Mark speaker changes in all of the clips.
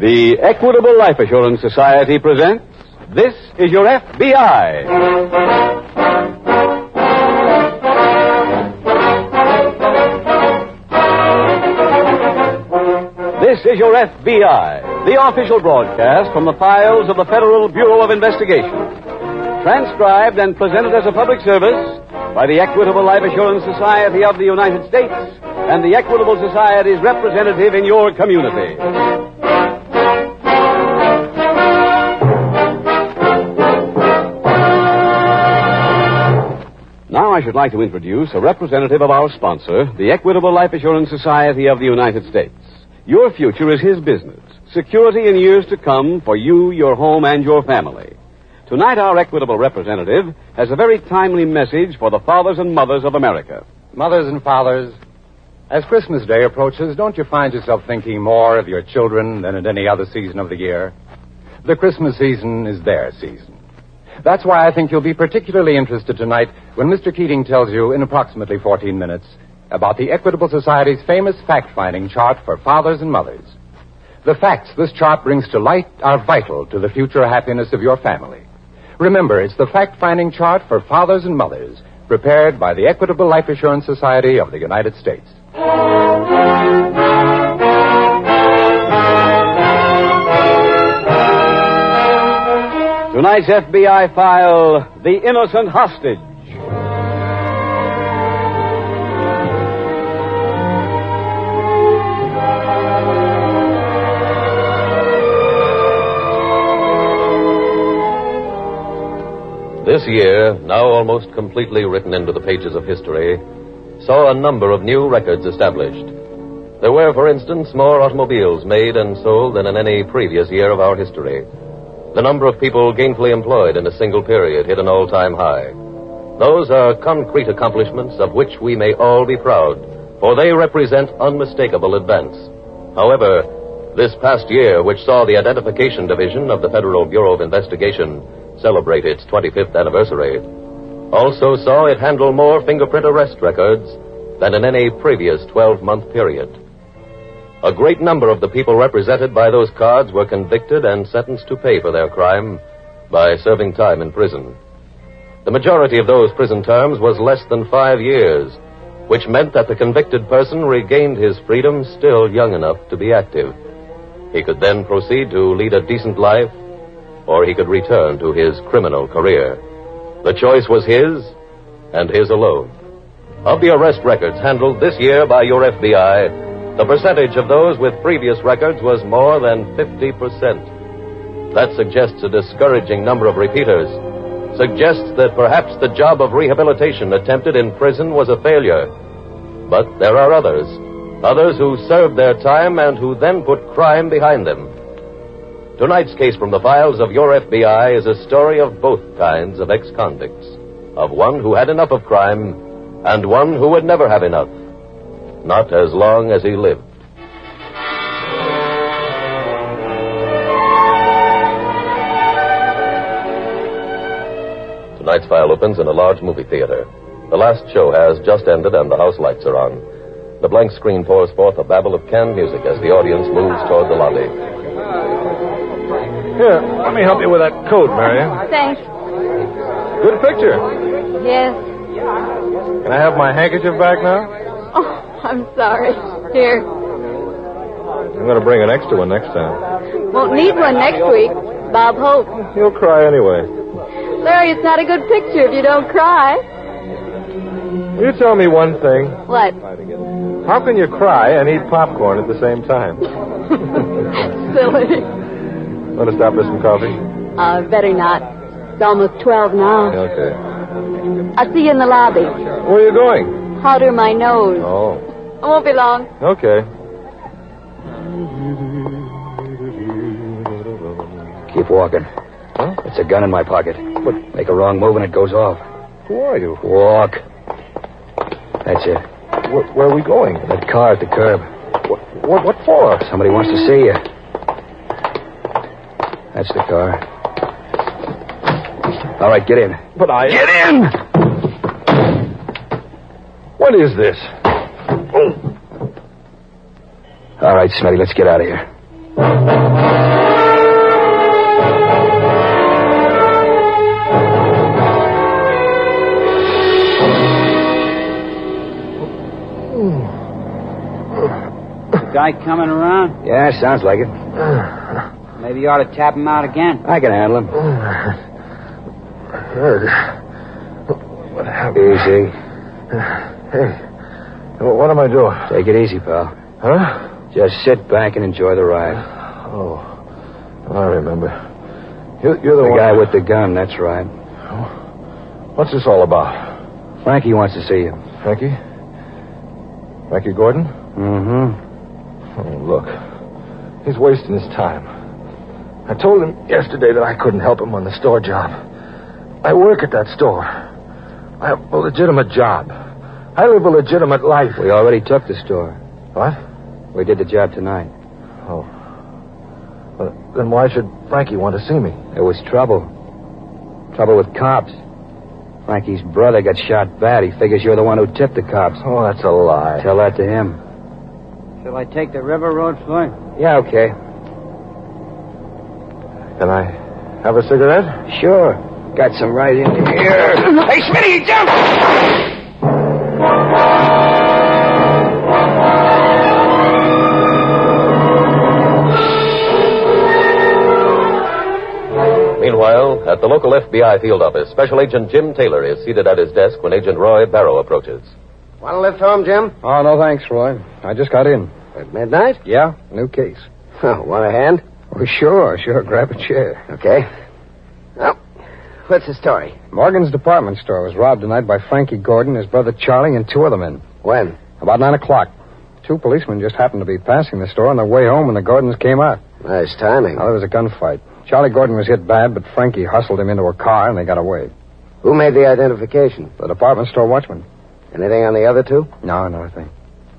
Speaker 1: The Equitable Life Assurance Society presents This is Your F.B.I. This is Your F.B.I., the official broadcast from the files of the Federal Bureau of Investigation. Transcribed and presented as a public service by the Equitable Life Assurance Society of the United States and the Equitable Society's representative in your community. Now I should like to introduce a representative of our sponsor, the Equitable Life Assurance Society of the United States. Your future is his business. Security in years to come for you, your home, and your family. Tonight, our Equitable representative has a very timely message for the fathers and mothers of America.
Speaker 2: Mothers and fathers, as Christmas Day approaches, don't you find yourself thinking more of your children than at any other season of the year? The Christmas season is their season. That's why I think you'll be particularly interested tonight when Mr. Keating tells you in approximately 14 minutes about the Equitable Society's famous fact-finding chart for fathers and mothers. The facts this chart brings to light are vital to the future happiness of your family. Remember, it's the fact-finding chart for fathers and mothers prepared by the Equitable Life Assurance Society of the United States.
Speaker 1: Tonight's FBI file, The Innocent Hostage.
Speaker 3: This year, now almost completely written into the pages of history, saw a number of new records established. There were, for instance, more automobiles made and sold than in any previous year of our history. The number of people gainfully employed in a single period hit an all-time high. Those are concrete accomplishments of which we may all be proud, for they represent unmistakable advance. However, this past year, which saw the Identification Division of the Federal Bureau of Investigation celebrate its 25th anniversary, also saw it handle more fingerprint arrest records than in any previous 12-month period. A great number of the people represented by those cards were convicted and sentenced to pay for their crime by serving time in prison. The majority of those prison terms was less than 5 years, which meant that the convicted person regained his freedom still young enough to be active. He could then proceed to lead a decent life, or he could return to his criminal career. The choice was his, and his alone. Of the arrest records handled this year by your FBI, the percentage of those with previous records was more than 50%. That suggests a discouraging number of repeaters, suggests that perhaps the job of rehabilitation attempted in prison was a failure. But there are others who served their time and who then put crime behind them. Tonight's case from the files of your FBI is a story of both kinds of ex-convicts, of one who had enough of crime and one who would never have enough, not as long as he lived. Tonight's file opens in a large movie theater. The last show has just ended and the house lights are on. The blank screen pours forth a babble of canned music as the audience moves toward the lobby.
Speaker 4: Here, let me help you with that coat, Marion.
Speaker 5: Thanks.
Speaker 4: Good picture.
Speaker 5: Yes.
Speaker 4: Can I have my handkerchief back now?
Speaker 5: Oh, I'm sorry. Here.
Speaker 4: I'm going to bring an extra one next time.
Speaker 5: Won't need one next week. Bob Hope.
Speaker 4: You'll cry anyway.
Speaker 5: Larry, it's not a good picture if you don't cry.
Speaker 4: You tell me one thing.
Speaker 5: What?
Speaker 4: How can you cry and eat popcorn at the same time?
Speaker 5: Silly.
Speaker 4: Want to stop for some coffee?
Speaker 5: Better not. It's almost 12 now.
Speaker 4: Okay.
Speaker 5: I'll see you in the lobby.
Speaker 4: Where are you going?
Speaker 5: Powder my nose.
Speaker 4: Oh.
Speaker 5: I won't be long.
Speaker 4: Okay.
Speaker 6: Keep walking.
Speaker 4: Huh?
Speaker 6: It's a gun in my pocket.
Speaker 4: But
Speaker 6: Make a wrong move and it goes off.
Speaker 4: who are you?
Speaker 6: Walk. That's it.
Speaker 4: Where are we going?
Speaker 6: That car at the curb.
Speaker 4: What for?
Speaker 6: Somebody wants to see you. That's the car. All right, get in.
Speaker 4: But
Speaker 6: Get in!
Speaker 4: What is this?
Speaker 6: All right, Smitty, let's get out of here.
Speaker 7: guy coming around?
Speaker 6: Yeah, sounds like it.
Speaker 7: Maybe you ought to tap him out again.
Speaker 6: I can handle him.
Speaker 4: What happened?
Speaker 6: Easy.
Speaker 4: Hey, what am I doing?
Speaker 6: Take it easy, pal.
Speaker 4: Huh?
Speaker 6: Just sit back and enjoy the ride.
Speaker 4: Oh, I remember. You're the one...
Speaker 6: guy with the gun, that's right.
Speaker 4: What's this all about?
Speaker 6: Frankie wants to see you.
Speaker 4: Frankie? Frankie Gordon?
Speaker 6: Mm-hmm.
Speaker 4: Oh, look. He's wasting his time. I told him yesterday that I couldn't help him on the store job. I work at that store. I have a legitimate job. I live a legitimate life.
Speaker 6: We already took the store.
Speaker 4: What?
Speaker 6: We did the job tonight.
Speaker 4: Oh. Well, then why should Frankie want to see me?
Speaker 6: There was trouble. Trouble with cops. Frankie's brother got shot bad. He figures you're the one who tipped the cops.
Speaker 4: Oh, that's a lie.
Speaker 6: Tell that to him.
Speaker 7: Shall I take the river road, Floyd?
Speaker 6: Yeah, okay.
Speaker 4: Can I have a cigarette?
Speaker 6: Sure. Got some right in here. Hey, Smitty, jump!
Speaker 3: Meanwhile, at the local F.B.I. field office, Special Agent Jim Taylor is seated at his desk when Agent Roy Barrow approaches.
Speaker 8: Want to lift home, Jim?
Speaker 2: Oh, no thanks, Roy. I just got in.
Speaker 8: At midnight?
Speaker 2: Yeah, new case.
Speaker 8: Oh, want a hand?
Speaker 2: Oh, sure. Grab a chair.
Speaker 8: Okay. Well, what's the story?
Speaker 2: Morgan's department store was robbed tonight by Frankie Gordon, his brother Charlie, and two other men.
Speaker 8: When?
Speaker 2: About 9 o'clock. Two policemen just happened to be passing the store on their way home when the Gordons came out.
Speaker 8: Nice timing.
Speaker 2: Now, there was a gunfight. Charlie Gordon was hit bad, but Frankie hustled him into a car, and they got away.
Speaker 8: Who made the identification?
Speaker 2: The department store watchman.
Speaker 8: Anything on the other two?
Speaker 2: No, nothing.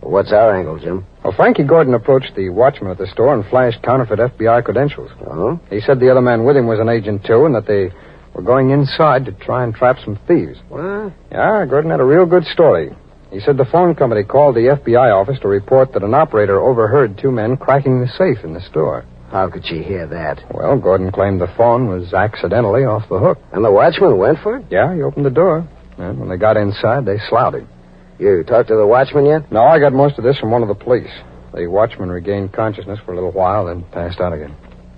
Speaker 8: Well, what's our angle, Jim?
Speaker 2: Well, Frankie Gordon approached the watchman at the store and flashed counterfeit FBI credentials.
Speaker 8: Oh?
Speaker 2: He said the other man with him was an agent, too, and that they were going inside to try and trap some thieves.
Speaker 8: What?
Speaker 2: Yeah, Gordon had a real good story. He said the phone company called the FBI office to report that an operator overheard two men cracking the safe in the store.
Speaker 8: How could she hear that?
Speaker 2: Well, Gordon claimed the phone was accidentally off the hook.
Speaker 8: And the watchman went for it?
Speaker 2: Yeah, he opened the door. And when they got inside, they slouted him.
Speaker 8: You talked to the watchman yet?
Speaker 2: No, I got most of this from one of the police. The watchman regained consciousness for a little while, then passed out again.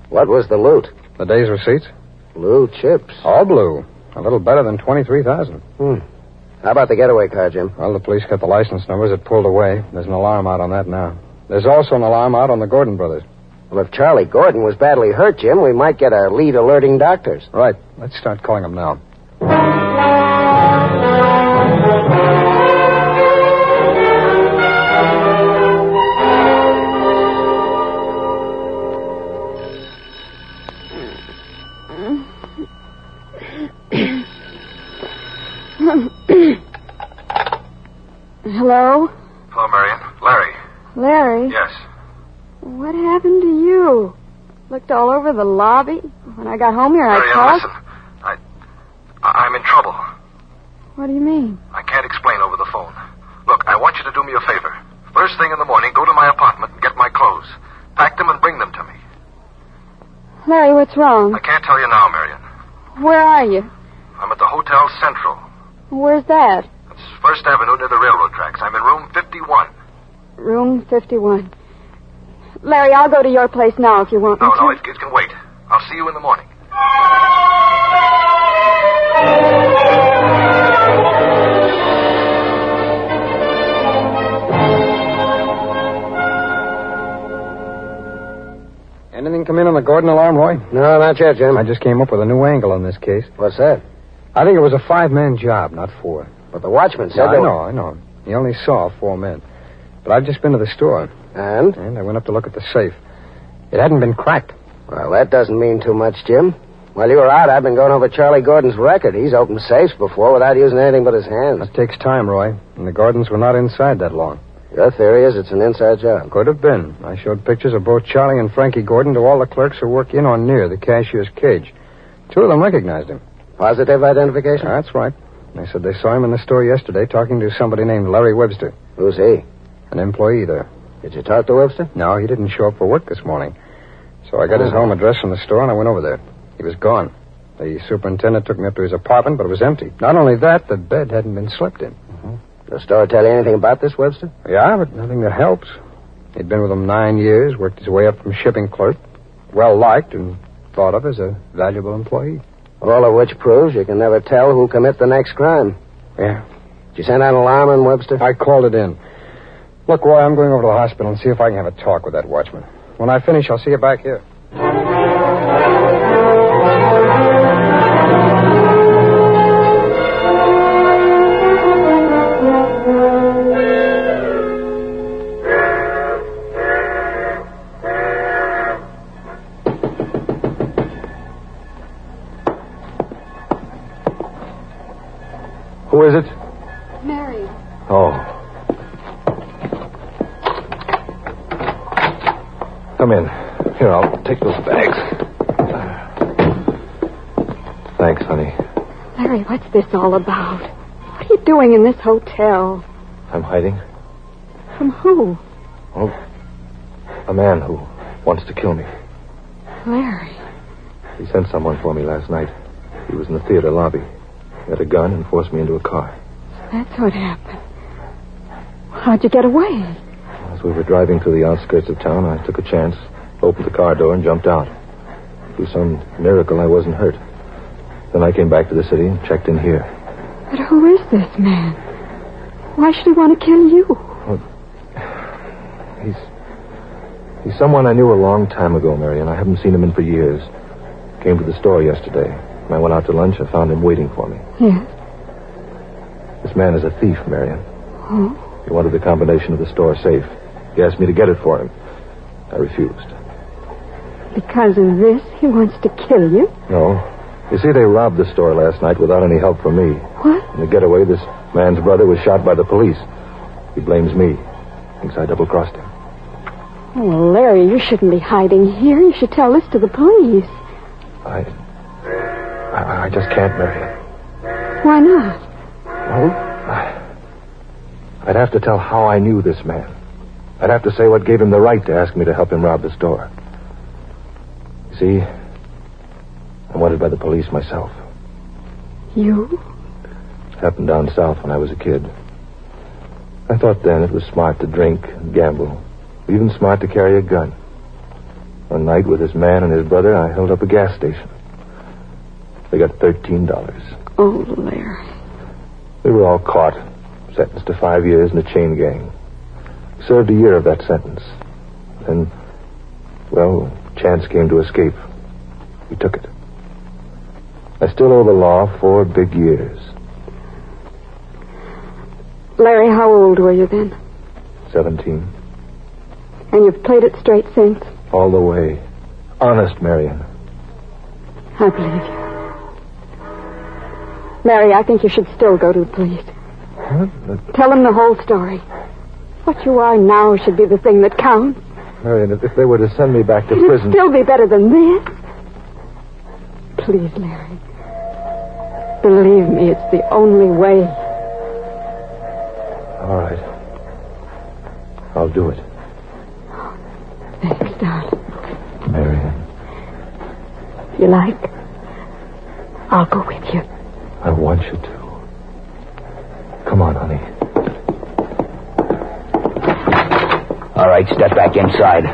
Speaker 8: What was the loot?
Speaker 2: The day's receipts?
Speaker 8: Blue chips.
Speaker 2: All blue. A little better than $23,000.
Speaker 8: How about the getaway car, Jim?
Speaker 2: Well, the police got the license numbers. It pulled away. There's an alarm out on that now. There's also an alarm out on the Gordon brothers.
Speaker 8: Well, if Charlie Gordon was badly hurt, Jim, we might get a lead alerting doctors.
Speaker 2: Right. Let's start calling them now.
Speaker 5: Hello?
Speaker 9: Hello, Marion. Larry.
Speaker 5: Larry?
Speaker 9: Yes.
Speaker 5: What happened to you? Looked all over the lobby. When I got home here, I
Speaker 9: Marion,
Speaker 5: called...
Speaker 9: listen. I'm in trouble.
Speaker 5: What do you mean?
Speaker 9: I can't explain over the phone. Look, I want you to do me a favor. First thing in the morning, go to my apartment and get my clothes. Pack them and bring them to me.
Speaker 5: Larry, what's wrong?
Speaker 9: I can't tell you now, Marion.
Speaker 5: Where are you?
Speaker 9: I'm at the Hotel Central.
Speaker 5: Where's that?
Speaker 9: It's First Avenue near the railroad tracks. I'm in room 51.
Speaker 5: Room 51. Larry, I'll go to your place now if you want me to.
Speaker 9: No, it can wait. I'll see you in the morning.
Speaker 2: Anything come in on the Gordon alarm, Roy?
Speaker 8: No, not yet, Jim.
Speaker 2: I just came up with a new angle on this case.
Speaker 8: What's that?
Speaker 2: I think it was a 5-man job, not 4.
Speaker 8: But the watchman said
Speaker 2: I know. He only saw 4 men. But I've just been to the store.
Speaker 8: And?
Speaker 2: And I went up to look at the safe. It hadn't been cracked.
Speaker 8: Well, that doesn't mean too much, Jim. While you were out, I've been going over Charlie Gordon's record. He's opened safes before without using anything but his hands.
Speaker 2: That takes time, Roy. And the Gordons were not inside that long.
Speaker 8: Your theory is it's an inside job.
Speaker 2: Could have been. I showed pictures of both Charlie and Frankie Gordon to all the clerks who work in or near the cashier's cage. 2 of them recognized him.
Speaker 8: Positive identification?
Speaker 2: That's right. They said they saw him in the store yesterday talking to somebody named Larry Webster.
Speaker 8: Who's he?
Speaker 2: An employee there.
Speaker 8: Did you talk to Webster?
Speaker 2: No, he didn't show up for work this morning. So I got his home address from the store and I went over there. He was gone. The superintendent took me up to his apartment, but it was empty. Not only that, the bed hadn't been slept in.
Speaker 8: The store tell you anything about this, Webster?
Speaker 2: Yeah, but nothing that helps.
Speaker 6: He'd been with them 9 years, worked his way up from shipping clerk, well-liked and thought of as a valuable employee.
Speaker 8: All of which proves you can never tell who'll commit the next crime.
Speaker 6: Yeah.
Speaker 8: Did you send out an alarm on Webster?
Speaker 6: I called it in. Look, Roy, I'm going over to the hospital and see if I can have a talk with that watchman. When I finish, I'll see you back here.
Speaker 4: Who is it?
Speaker 5: Mary.
Speaker 4: Oh. Come in. Here, I'll take those bags. Thanks, honey.
Speaker 5: Larry, what's this all about? What are you doing in this hotel?
Speaker 4: I'm hiding.
Speaker 5: From who?
Speaker 4: Oh, a man who wants to kill me.
Speaker 5: Larry.
Speaker 4: He sent someone for me last night. He was in the theater lobby. He had a gun and forced me into a car.
Speaker 5: That's what happened. How'd you get away?
Speaker 4: As we were driving through the outskirts of town, I took a chance, opened the car door, and jumped out. Through some miracle, I wasn't hurt. Then I came back to the city and checked in here.
Speaker 5: But who is this man? Why should he want to kill you?
Speaker 4: Well, he's someone I knew a long time ago, Marion. I haven't seen him in for years. Came to the store yesterday. When I went out to lunch, I found him waiting for me.
Speaker 5: Yes?
Speaker 4: This man is a thief, Marion.
Speaker 5: Oh?
Speaker 4: He wanted the combination of the store safe. He asked me to get it for him. I refused.
Speaker 5: Because of this, he wants to kill you?
Speaker 4: No. You see, they robbed the store last night without any help from me.
Speaker 5: What?
Speaker 4: In the getaway, this man's brother was shot by the police. He blames me. Thinks I double-crossed him.
Speaker 5: Oh, Larry, you shouldn't be hiding here. You should tell this to the police.
Speaker 4: I just can't, Marion.
Speaker 5: Why not?
Speaker 4: Well, I'd have to tell how I knew this man. I'd have to say what gave him the right to ask me to help him rob the store. You see, I'm wanted by the police myself.
Speaker 5: You?
Speaker 4: It happened down south when I was a kid. I thought then it was smart to drink and gamble, even smart to carry a gun. One night with this man and his brother, I held up a gas station. They got $13.
Speaker 5: Oh, Larry.
Speaker 4: They were all caught, sentenced to 5 years in a chain gang. Served a year of that sentence. Then, well, chance came to escape. We took it. I still owe the law 4 big years.
Speaker 5: Larry, how old were you then?
Speaker 4: 17.
Speaker 5: And you've played it straight since?
Speaker 4: All the way. Honest, Marion.
Speaker 5: I believe you. Larry, I think you should still go to the police.
Speaker 4: What?
Speaker 5: Tell them the whole story. What you are now should be the thing that counts.
Speaker 4: Marion, if they were to send me back to
Speaker 5: It'd
Speaker 4: prison...
Speaker 5: still be better than this. Please, Larry. Believe me, it's the only way.
Speaker 4: All right. I'll do it.
Speaker 5: Thanks, darling.
Speaker 4: Marion.
Speaker 5: If you like, I'll go with you.
Speaker 4: I want you to. Come on, honey.
Speaker 6: All right, step back inside.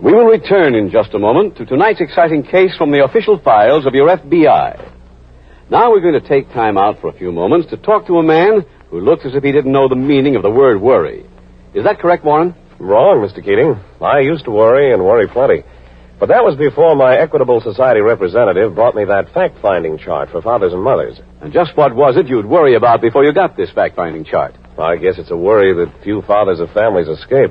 Speaker 1: We will return in just a moment to tonight's exciting case from the official files of your F.B.I. Now we're going to take time out for a few moments to talk to a man who looks as if he didn't know the meaning of the word worry. Is that correct, Warren?
Speaker 10: Wrong, Mr. Keating. I used to worry and worry plenty. But that was before my Equitable Society representative brought me that fact-finding chart for fathers and mothers.
Speaker 1: And just what was it you'd worry about before you got this fact-finding chart?
Speaker 10: I guess it's a worry that few fathers of families escape.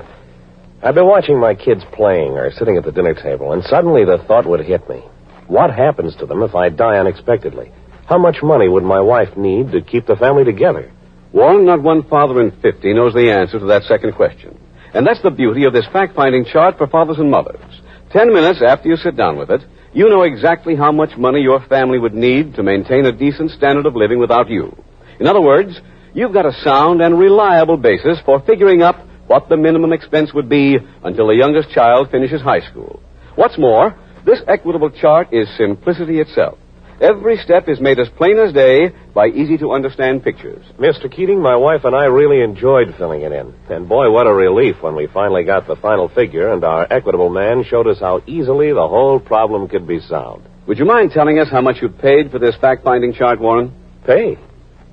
Speaker 10: I've been watching my kids playing or sitting at the dinner table, and suddenly the thought would hit me. What happens to them if I die unexpectedly? How much money would my wife need to keep the family together?
Speaker 1: Warren, not one father in 50 knows the answer to that second question. And that's the beauty of this fact-finding chart for fathers and mothers. 10 minutes after you sit down with it, you know exactly how much money your family would need to maintain a decent standard of living without you. In other words, you've got a sound and reliable basis for figuring up what the minimum expense would be until the youngest child finishes high school. What's more, this equitable chart is simplicity itself. Every step is made as plain as day by easy-to-understand pictures.
Speaker 10: Mr. Keating, my wife and I really enjoyed filling it in. And boy, what a relief when we finally got the final figure and our equitable man showed us how easily the whole problem could be solved.
Speaker 1: Would you mind telling us how much you paid for this fact-finding chart, Warren?
Speaker 10: Pay?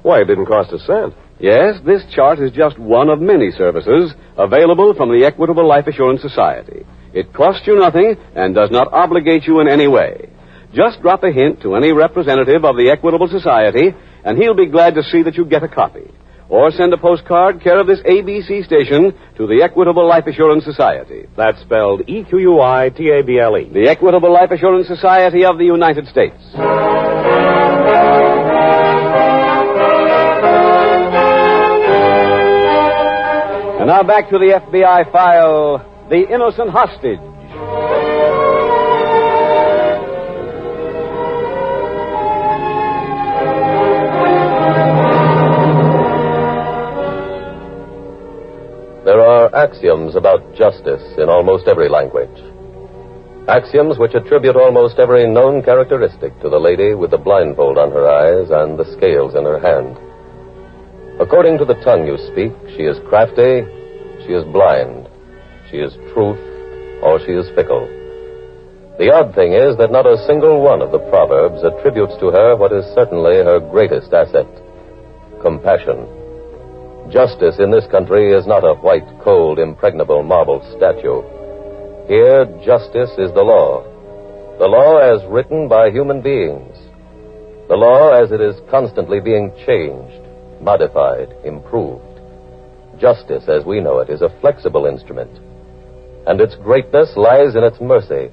Speaker 10: Why, it didn't cost a cent.
Speaker 1: Yes, this chart is just one of many services available from the Equitable Life Assurance Society. It costs you nothing and does not obligate you in any way. Just drop a hint to any representative of the Equitable Society, and he'll be glad to see that you get a copy. Or send a postcard care of this ABC station to the Equitable Life Assurance Society.
Speaker 10: That's spelled EQUITABLE.
Speaker 1: The Equitable Life Assurance Society of the United States. And now back to the FBI file, The Innocent Hostage.
Speaker 3: There are axioms about justice in almost every language. Axioms which attribute almost every known characteristic to the lady with the blindfold on her eyes and the scales in her hand. According to the tongue you speak, she is crafty, she is blind, she is truth, or she is fickle. The odd thing is that not a single one of the proverbs attributes to her what is certainly her greatest asset, compassion. Justice in this country is not a white, cold, impregnable marble statue. Here, justice is the law as written by human beings, the law as it is constantly being changed, modified, improved. Justice, as we know it, is a flexible instrument, and its greatness lies in its mercy.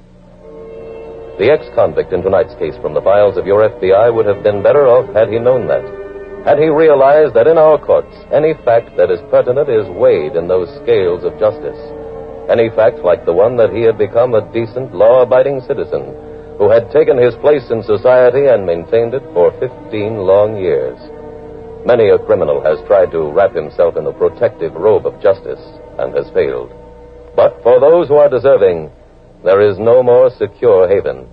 Speaker 3: The ex-convict in tonight's case from the files of your FBI would have been better off had he known that. Had he realized that in our courts, any fact that is pertinent is weighed in those scales of justice. Any fact like the one that he had become a decent, law-abiding citizen who had taken his place in society and maintained it for 15 long years. Many a criminal has tried to wrap himself in the protective robe of justice and has failed. But for those who are deserving, there is no more secure haven.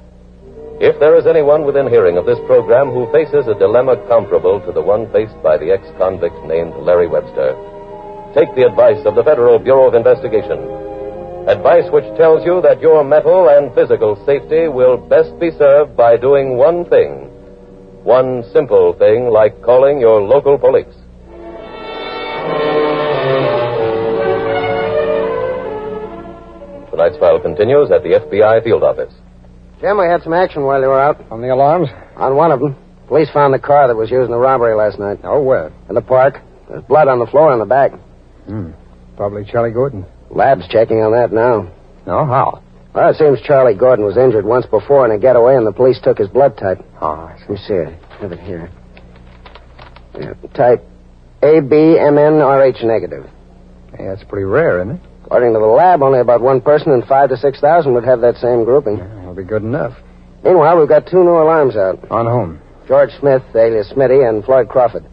Speaker 3: If there is anyone within hearing of this program who faces a dilemma comparable to the one faced by the ex-convict named Larry Webster, take the advice of the Federal Bureau of Investigation. Advice which tells you that your mental and physical safety will best be served by doing one thing. One simple thing like calling your local police. Tonight's file continues at the FBI field office.
Speaker 8: Jim, we had some action while you were out.
Speaker 6: On the alarms?
Speaker 8: On one of them. Police found the car that was used in the robbery last night.
Speaker 6: Oh, where?
Speaker 8: In the park. There's blood on the floor in the back.
Speaker 6: Probably Charlie Gordon.
Speaker 8: Lab's checking on that now.
Speaker 6: No, how?
Speaker 8: Well, it seems Charlie Gordon was injured once before in a getaway, and the police took his blood type.
Speaker 6: Oh, I see.
Speaker 8: Let me see it. I have it here. Yeah, type ABMNRH negative.
Speaker 6: Hey, that's pretty rare, isn't it?
Speaker 8: According to the lab, only about one person in 5,000 to 6,000 would have that same grouping.
Speaker 6: Yeah, that'll be good enough.
Speaker 8: Meanwhile, we've got 2 new alarms out.
Speaker 6: On whom?
Speaker 8: George Smith, alias Smitty, and Floyd Crawford.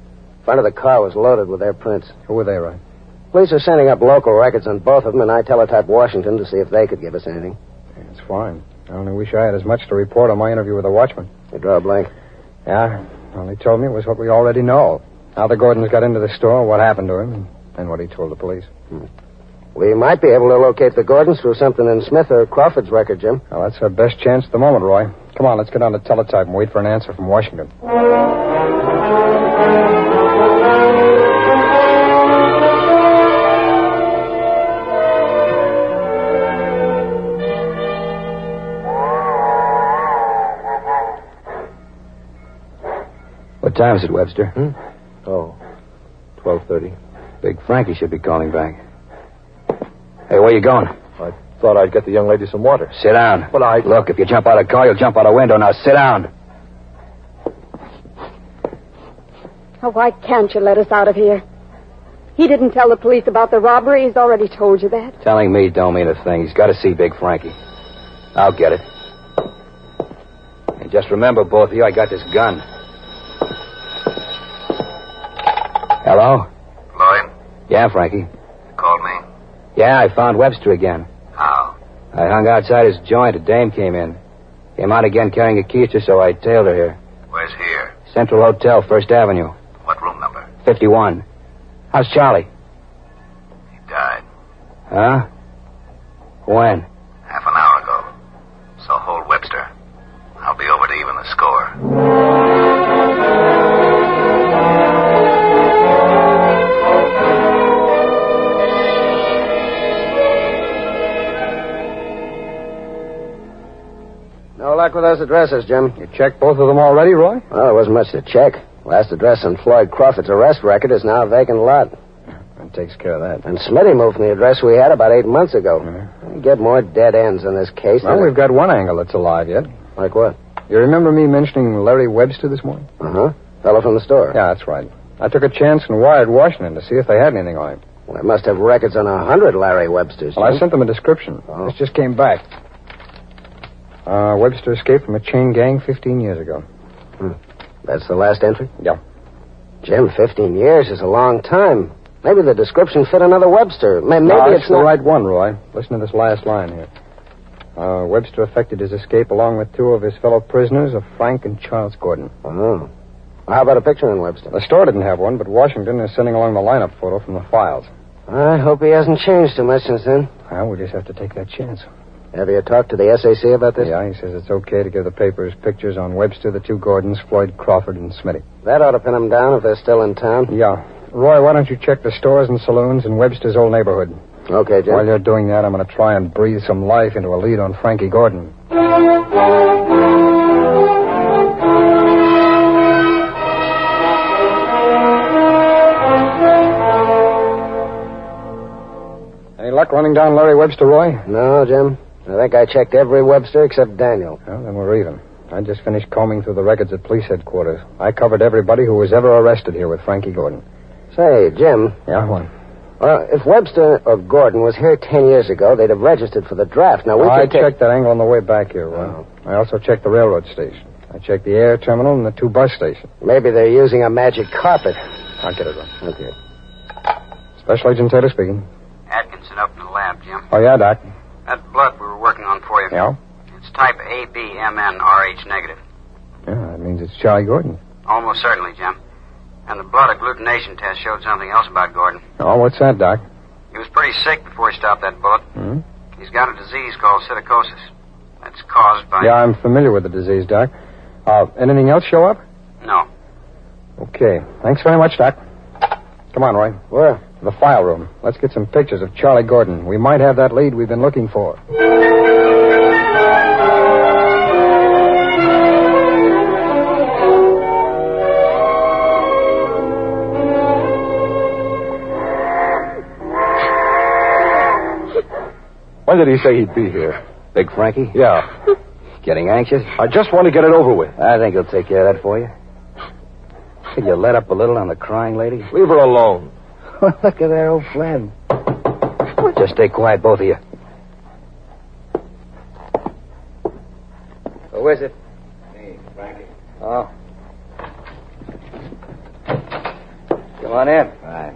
Speaker 8: Front of the car was loaded with their prints.
Speaker 6: Who were they, right?
Speaker 8: Police are sending up local records on both of them, and I teletyped Washington to see if they could give us anything.
Speaker 6: Yeah, that's fine. I only wish I had as much to report on my interview with the watchman.
Speaker 8: You draw a blank.
Speaker 6: Yeah, all he told me was what we already know. How the Gordons got into the store, what happened to him, and what he told the police.
Speaker 8: We might be able to locate the Gordons through something in Smith or Crawford's record, Jim.
Speaker 6: Well, that's our best chance at the moment, Roy. Come on, let's get on to teletype and wait for an answer from Washington. What time is it, Webster?
Speaker 4: 12:30.
Speaker 6: Big Frankie should be calling back. Hey, where you going?
Speaker 4: I thought I'd get the young lady some water.
Speaker 6: Sit down.
Speaker 4: But
Speaker 6: Look, if you jump out of the car, you'll jump out a window. Now, sit down.
Speaker 5: Oh, why can't you let us out of here? He didn't tell the police about the robbery. He's already told you that.
Speaker 6: Telling me don't mean a thing. He's got to see Big Frankie. I'll get it. And just remember, both of you, I got this gun. Hello?
Speaker 9: Lloyd,
Speaker 6: Yeah, Frankie.
Speaker 9: you called me.
Speaker 6: Yeah, I found Webster again.
Speaker 9: How?
Speaker 6: I hung outside his joint. A dame came in. Came out again carrying a keister, so I tailed her here.
Speaker 9: Where's here?
Speaker 6: Central Hotel, 1st Avenue.
Speaker 9: What room number?
Speaker 6: 51. How's Charlie?
Speaker 9: He died.
Speaker 6: Huh? When?
Speaker 9: Half an hour ago. So hold Webster. I'll be over to even the score.
Speaker 8: No luck with those addresses, Jim.
Speaker 2: You checked both of them already, Roy?
Speaker 8: Well, there wasn't much to check. Last address on Floyd Crawford's arrest record is now a vacant lot.
Speaker 2: That takes care of that.
Speaker 8: And Smitty moved from the address we had about 8 months ago. We get more dead ends in this case.
Speaker 2: Well, we've got one angle that's alive yet.
Speaker 8: Like what?
Speaker 2: You remember me mentioning Larry Webster this morning?
Speaker 8: Uh-huh. Fellow from the store.
Speaker 2: Yeah, that's right. I took a chance and wired Washington to see if they had anything on him.
Speaker 8: Well, they must have records on 100 Larry Websters.
Speaker 2: Well, I sent them a description.
Speaker 8: Oh.
Speaker 2: This just came back. Webster escaped from a chain gang 15 years ago.
Speaker 8: That's the last entry?
Speaker 2: Yeah.
Speaker 8: Jim, 15 years is a long time. Maybe the description fit another Webster. Maybe
Speaker 2: it's
Speaker 8: it's
Speaker 2: the
Speaker 8: not...
Speaker 2: right one, Roy. Listen to this last line here. Webster effected his escape along with 2 of his fellow prisoners, of Frank and Charles Gordon.
Speaker 8: Oh. Well, how about a picture in Webster?
Speaker 2: The store didn't have one, but Washington is sending along the lineup photo from the files.
Speaker 8: I hope he hasn't changed too much since then.
Speaker 2: Well, we'll just have to take that chance.
Speaker 8: Have you talked to the SAC about this?
Speaker 2: Yeah, he says it's okay to give the papers pictures on Webster, the 2 Gordons, Floyd Crawford, and Smitty.
Speaker 8: That ought to pin them down if they're still in town.
Speaker 2: Yeah. Roy, why don't you check the stores and saloons in Webster's old neighborhood?
Speaker 8: Okay, Jim.
Speaker 2: While you're doing that, I'm going to try and breathe some life into a lead on Frankie Gordon. Any luck running down Larry Webster, Roy?
Speaker 8: No, Jim. I think I checked every Webster except Daniel.
Speaker 2: Well, then we're even. I just finished combing through the records at police headquarters. I covered everybody who was ever arrested here with Frankie Gordon.
Speaker 8: Say, Jim.
Speaker 2: Yeah, what?
Speaker 8: Well, if Webster or Gordon was here 10 years ago, they'd have registered for the draft. Now,
Speaker 2: I checked that angle on the way back here, Roy. Oh. I also checked the railroad station. I checked the air terminal and the 2 bus stations.
Speaker 8: Maybe they're using a magic carpet.
Speaker 2: I'll get it, Roy.
Speaker 8: Okay.
Speaker 2: Special Agent Taylor speaking.
Speaker 7: Atkinson up in the lab, Jim.
Speaker 2: Oh, yeah, Doc.
Speaker 7: That blood we were working on for you.
Speaker 2: Yeah?
Speaker 7: It's type ABMNRH negative.
Speaker 2: Yeah, that means it's Charlie Gordon.
Speaker 7: Almost certainly, Jim. And the blood agglutination test showed something else about Gordon.
Speaker 2: Oh, what's that, Doc?
Speaker 7: He was pretty sick before he stopped that bullet.
Speaker 2: Hmm?
Speaker 7: He's got a disease called psittacosis. That's caused by...
Speaker 2: Yeah, I'm familiar with the disease, Doc. Anything else show up?
Speaker 7: No.
Speaker 2: Okay. Thanks very much, Doc. Come on, Roy.
Speaker 8: Where?
Speaker 2: The file room. Let's get some pictures of Charlie Gordon. We might have that lead we've been looking for.
Speaker 4: When did he say he'd be here?
Speaker 6: Big Frankie?
Speaker 4: Yeah.
Speaker 6: Getting anxious?
Speaker 4: I just want to get it over with.
Speaker 6: I think he'll take care of that for you. Could you let up a little on the crying lady?
Speaker 4: Leave her alone.
Speaker 6: Look at that old friend. Just stay quiet, both of you. Who is it?
Speaker 8: Me, Frankie.
Speaker 6: Oh. Come on in.
Speaker 8: Fine.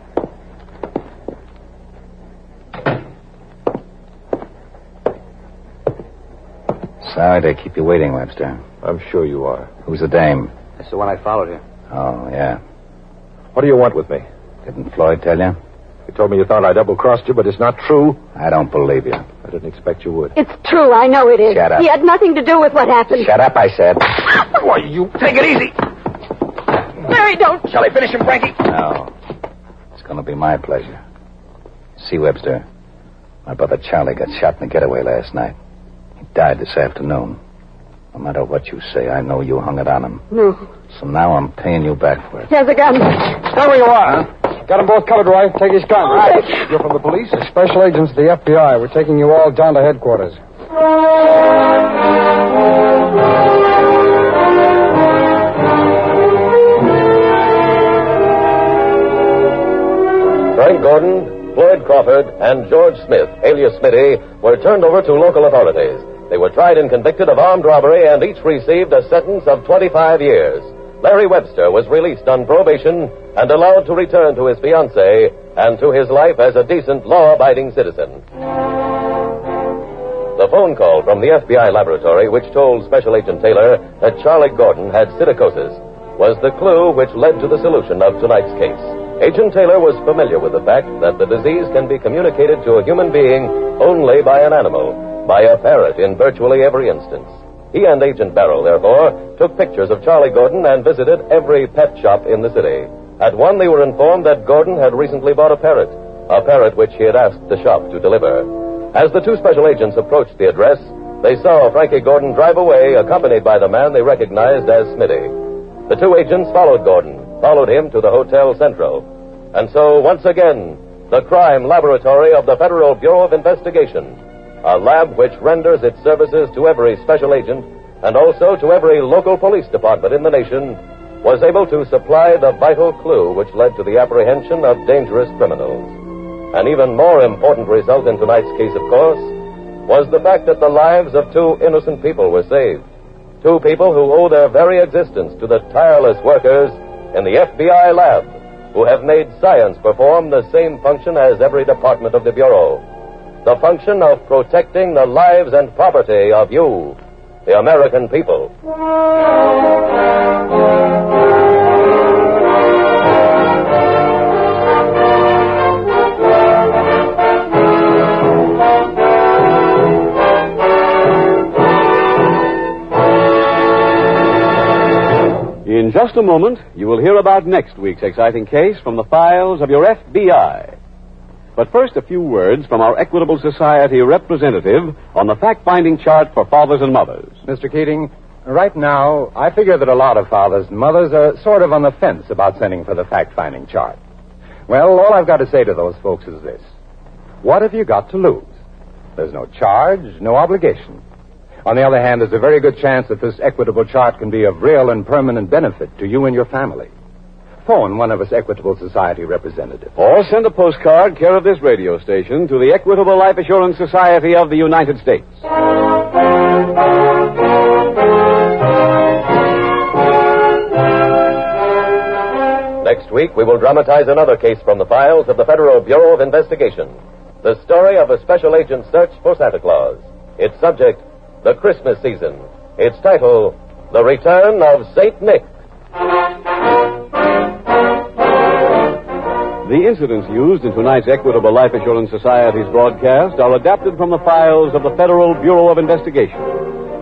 Speaker 6: Sorry to keep you waiting, Webster.
Speaker 4: I'm sure you are.
Speaker 6: Who's the dame?
Speaker 8: That's the one I followed here.
Speaker 6: Oh, yeah.
Speaker 4: What do you want with me?
Speaker 6: Didn't Floyd tell you?
Speaker 4: You told me you thought I double-crossed you, but it's not true.
Speaker 6: I don't believe you.
Speaker 4: I didn't expect you would.
Speaker 5: It's true. I know it is.
Speaker 6: Shut up.
Speaker 5: He had nothing to do with what happened.
Speaker 6: Shut up, I said.
Speaker 4: Why, you...
Speaker 6: Take it easy.
Speaker 5: Larry, don't.
Speaker 6: Shall I finish him, Frankie? No. It's going to be my pleasure. See, Webster, my brother Charlie got shot in the getaway last night. He died this afternoon. No matter what you say, I know you hung it on him.
Speaker 5: No.
Speaker 6: So now I'm paying you back for it.
Speaker 5: He has a gun.
Speaker 2: There we are. Huh? Got them both covered, Roy. Take his gun.
Speaker 5: All right.
Speaker 2: You're from the police? Special agents of the F.B.I. We're taking you all down to headquarters.
Speaker 3: Frank Gordon, Floyd Crawford, and George Smith, alias Smitty, were turned over to local authorities. They were tried and convicted of armed robbery and each received a sentence of 25 years. Larry Webster was released on probation and allowed to return to his fiancée and to his life as a decent, law-abiding citizen. The phone call from the FBI laboratory, which told Special Agent Taylor that Charlie Gordon had psittacosis, was the clue which led to the solution of tonight's case. Agent Taylor was familiar with the fact that the disease can be communicated to a human being only by an animal, by a parrot in virtually every instance. He and Agent Barrow, therefore, took pictures of Charlie Gordon and visited every pet shop in the city. At one, they were informed that Gordon had recently bought a parrot which he had asked the shop to deliver. As the two special agents approached the address, they saw Frankie Gordon drive away, accompanied by the man they recognized as Smitty. The two agents followed him to the Hotel Central. And so, once again, the crime laboratory of the Federal Bureau of Investigation, a lab which renders its services to every special agent and also to every local police department in the nation, was able to supply the vital clue which led to the apprehension of dangerous criminals. An even more important result in tonight's case, of course, was the fact that the lives of two innocent people were saved. Two people who owe their very existence to the tireless workers in the FBI lab, who have made science perform the same function as every department of the Bureau. The function of protecting the lives and property of you, the American people.
Speaker 1: In just a moment, you will hear about next week's exciting case from the files of your FBI. But first, a few words from our Equitable Society representative on the fact-finding chart for fathers and mothers.
Speaker 2: Mr. Keating, right now, I figure that a lot of fathers and mothers are sort of on the fence about sending for the fact-finding chart. Well, all I've got to say to those folks is this. What have you got to lose? There's no charge, no obligation. On the other hand, there's a very good chance that this equitable chart can be of real and permanent benefit to you and your family. Phone one of us Equitable Society representatives.
Speaker 1: Or send a postcard, care of this radio station, to the Equitable Life Assurance Society of the United States.
Speaker 3: Next week, we will dramatize another case from the files of the Federal Bureau of Investigation. The story of a special agent's search for Santa Claus. Its subject, the Christmas season. Its title, The Return of St. Nick.
Speaker 1: The incidents used in tonight's Equitable Life Assurance Society's broadcast are adapted from the files of the Federal Bureau of Investigation.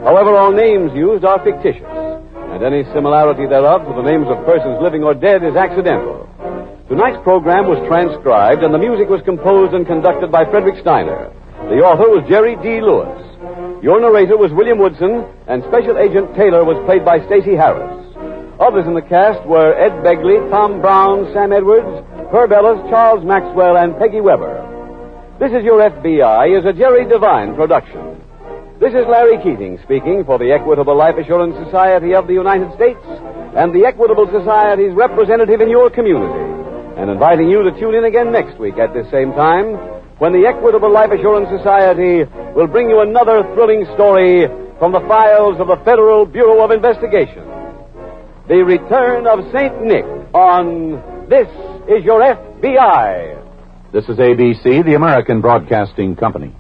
Speaker 1: However, all names used are fictitious, and any similarity thereof to the names of persons living or dead is accidental. Tonight's program was transcribed, and the music was composed and conducted by Frederick Steiner. The author was Jerry D. Lewis. Your narrator was William Woodson, and Special Agent Taylor was played by Stacy Harris. Others in the cast were Ed Begley, Tom Brown, Sam Edwards, Herb Ellis, Charles Maxwell, and Peggy Weber. This Is Your FBI is a Jerry Devine production. This is Larry Keating speaking for the Equitable Life Assurance Society of the United States and the Equitable Society's representative in your community, and inviting you to tune in again next week at this same time when the Equitable Life Assurance Society will bring you another thrilling story from the files of the Federal Bureau of Investigation. The Return of St. Nick on This Is Your FBI.
Speaker 11: This is ABC, the American Broadcasting Company.